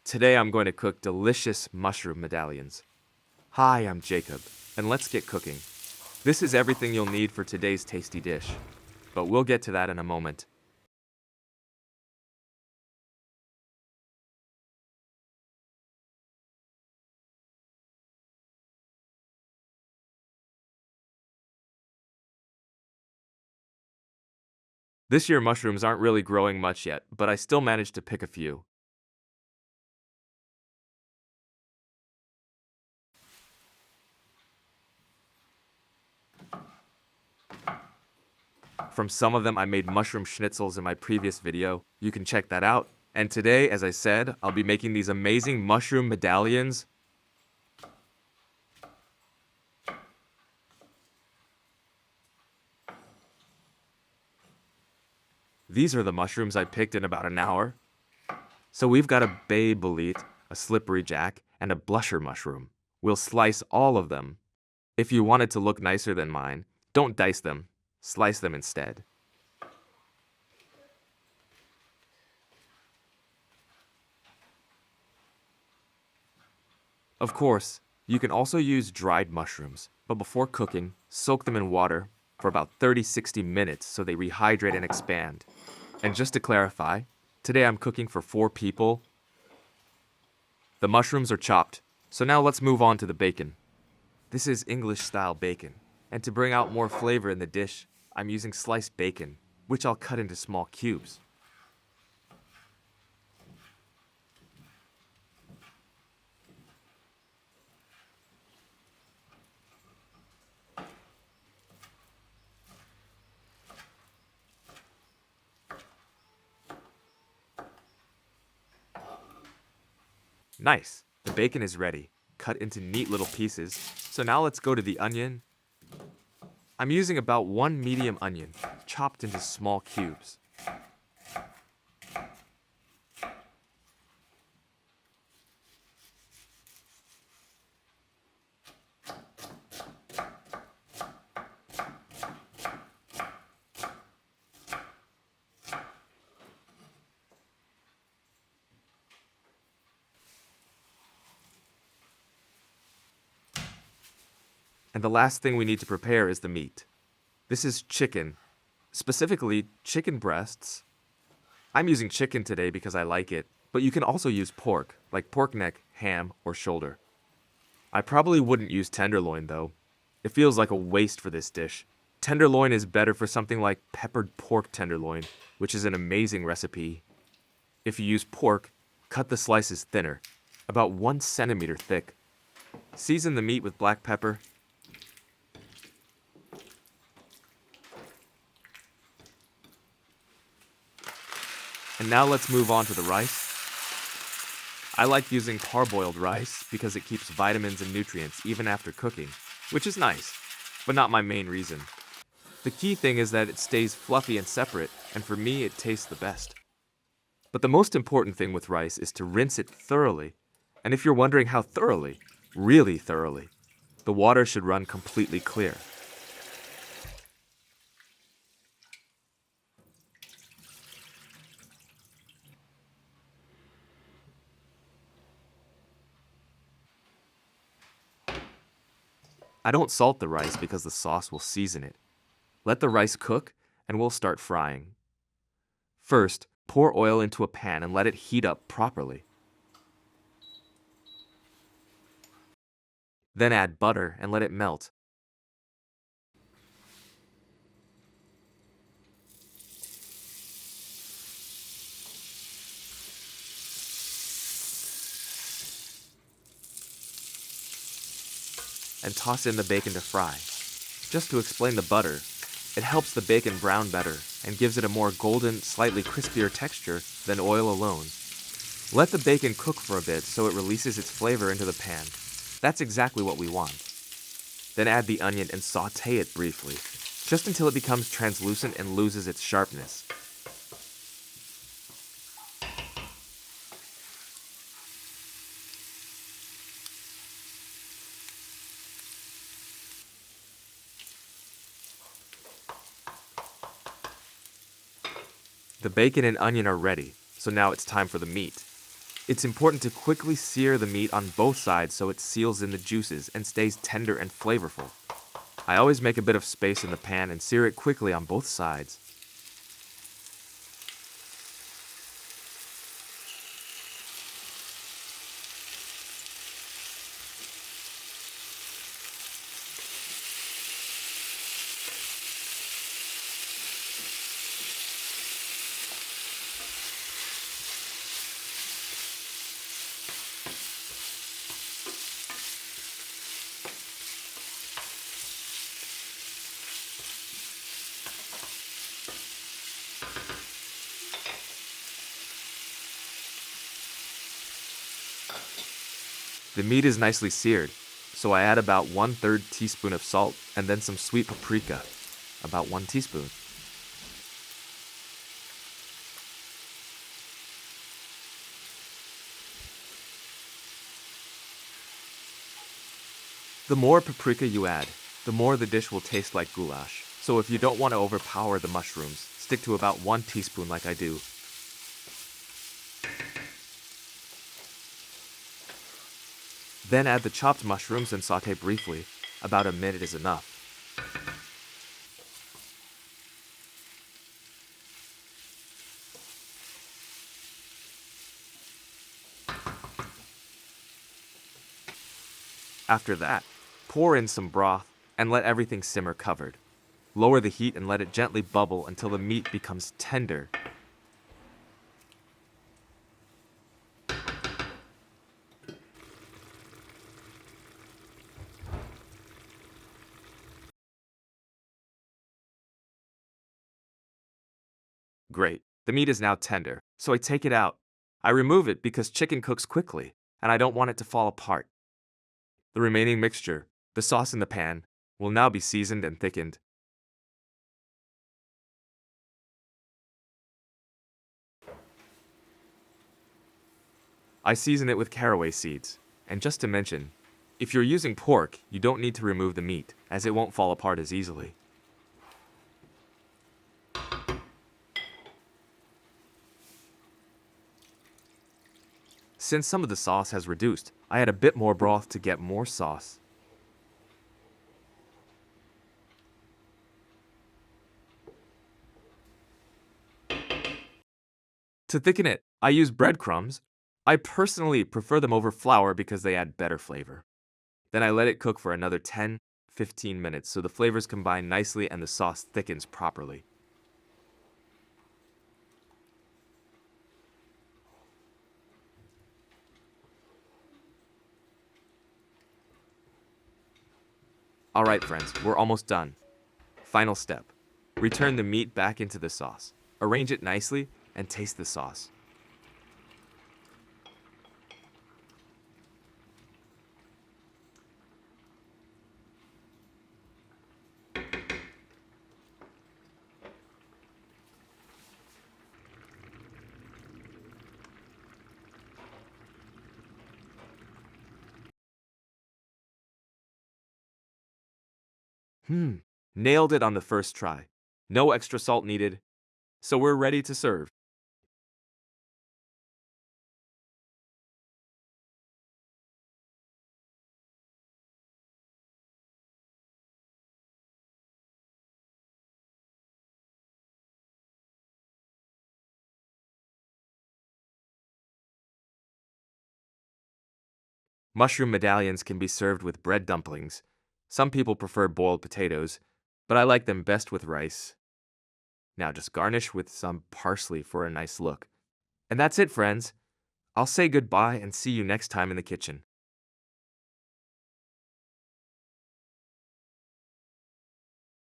Today I'm going to cook delicious mushroom medallions. Hi, I'm Jacob, and let's get cooking. This is everything you'll need for today's tasty dish, but we'll get to that in a moment. This year mushrooms aren't really growing much yet, but I still managed to pick a few. From some of them I made mushroom schnitzels in my previous video. You can check that out. And today, as I said, I'll be making these amazing mushroom medallions. These are the mushrooms I picked in about an hour. So we've got a bay bolete, a slippery jack, and a blusher mushroom. We'll slice all of them. If you want it to look nicer than mine, don't dice them, slice them instead. Of course, you can also use dried mushrooms, but before cooking, soak them in water for about 30-60 minutes so they rehydrate and expand. And just to clarify, today I'm cooking for 4 people. The mushrooms are chopped, so now let's move on to the bacon. This is English-style bacon, and to bring out more flavor in the dish, I'm using sliced bacon, which I'll cut into small cubes. Nice! The bacon is ready, cut into neat little pieces. So now let's go to the onion. I'm using about 1 medium onion, chopped into small cubes. And the last thing we need to prepare is the meat. This is chicken, specifically chicken breasts. I'm using chicken today because I like it, but you can also use pork, like pork neck, ham, or shoulder. I probably wouldn't use tenderloin though. It feels like a waste for this dish. Tenderloin is better for something like peppered pork tenderloin, which is an amazing recipe. If you use pork, cut the slices thinner, about 1 centimeter thick. Season the meat with black pepper. And now let's move on to the rice. I like using parboiled rice because it keeps vitamins and nutrients even after cooking, which is nice, but not my main reason. The key thing is that it stays fluffy and separate, and for me it tastes the best. But the most important thing with rice is to rinse it thoroughly. And if you're wondering how thoroughly, really thoroughly, the water should run completely clear. I don't salt the rice because the sauce will season it. Let the rice cook, and we'll start frying. First, pour oil into a pan and let it heat up properly. Then add butter and let it melt. And toss in the bacon to fry. Just to explain the butter, it helps the bacon brown better and gives it a more golden, slightly crispier texture than oil alone. Let the bacon cook for a bit so it releases its flavor into the pan. That's exactly what we want. Then add the onion and saute it briefly, just until it becomes translucent and loses its sharpness. The bacon and onion are ready, so now it's time for the meat. It's important to quickly sear the meat on both sides so it seals in the juices and stays tender and flavorful. I always make a bit of space in the pan and sear it quickly on both sides. The meat is nicely seared, so I add about 1/3 teaspoon of salt and then some sweet paprika, about 1 teaspoon. The more paprika you add, the more the dish will taste like goulash. So if you don't want to overpower the mushrooms, stick to about 1 teaspoon like I do. Then add the chopped mushrooms and saute briefly. About a minute is enough. After that, pour in some broth and let everything simmer covered. Lower the heat and let it gently bubble until the meat becomes tender. Great. The meat is now tender, so I take it out. I remove it because chicken cooks quickly, and I don't want it to fall apart. The remaining mixture, the sauce in the pan, will now be seasoned and thickened. I season it with caraway seeds. And just to mention, if you're using pork, you don't need to remove the meat, as it won't fall apart as easily. Since some of the sauce has reduced, I add a bit more broth to get more sauce. To thicken it, I use breadcrumbs. I personally prefer them over flour because they add better flavor. Then I let it cook for another 10-15 minutes so the flavors combine nicely and the sauce thickens properly. Alright friends, we're almost done. Final step. Return the meat back into the sauce. Arrange it nicely and taste the sauce. Nailed it on the first try. No extra salt needed. So we're ready to serve. Mushroom medallions can be served with bread dumplings. Some people prefer boiled potatoes, but I like them best with rice. Now just garnish with some parsley for a nice look. And that's it, friends. I'll say goodbye and see you next time in the kitchen.